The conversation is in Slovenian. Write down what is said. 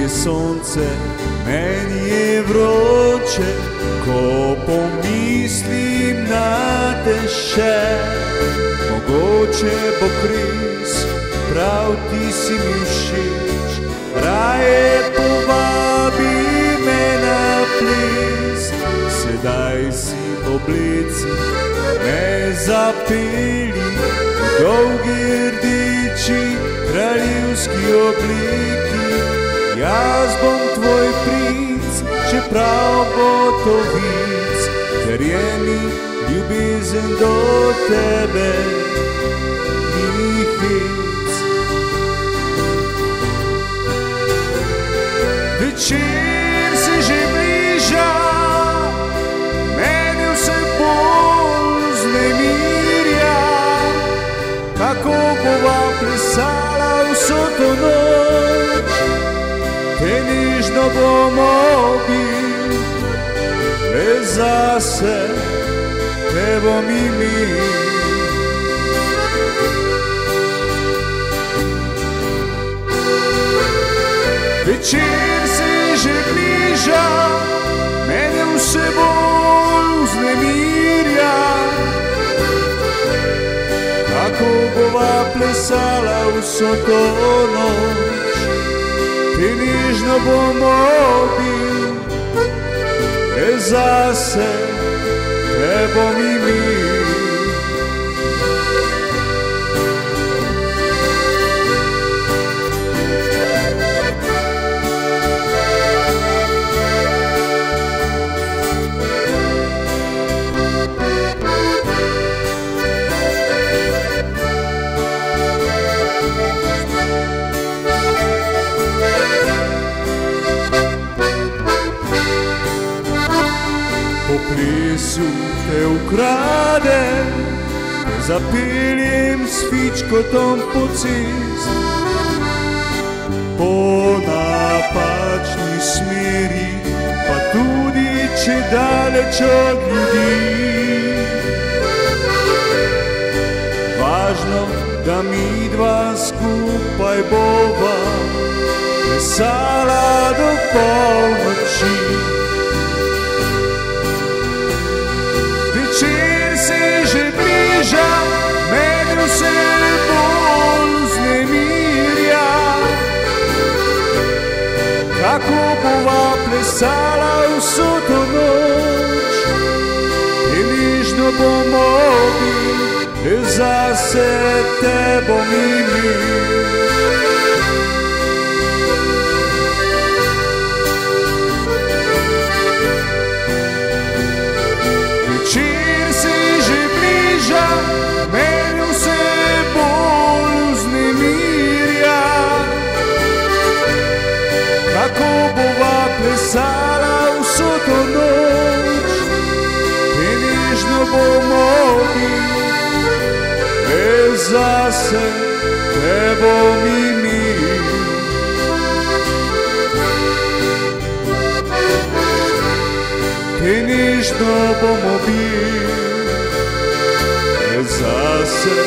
sonce, meni je vroče, ko pomislim na te še. Mogoče bo kriz, prav ti si mi všeč, raje povabi me na ples. Sedaj si obleci, me zapeli, dolgi rdeči kraljevski obleki. Jaz bom tvoj princ, čeprav bo to vic, ker je mi ljubezen do tebe ni hec. Večer se že bliža, mene vse bolj vznemirja, kako bova plesala vso to noč. Te nežno bomo bil, le zase te bom imel. Večer se že bliža, mene vse bolj vznemirja, kako bova plesala vso to noč. Te nežno bomo bil, le zase te bom imel. Po plesu te ukradem, zapeljem s fičkotom po cest. Po napačni smeri, pa tudi če daleč od ljudi. Važno, da mi dva skupaj bova plesala do polnoči. Večer se že bliža, mene vse bolj vznemirja, kako bova plesala vso to noč. In nežno bomo bil, le zase te bom imel. Večer se že bliža, mene vse bolj vznemirja, kako bova plesala vso to noč. In nežno bomo bil, le zase te bom imel. Te nežno bomo bil, le zase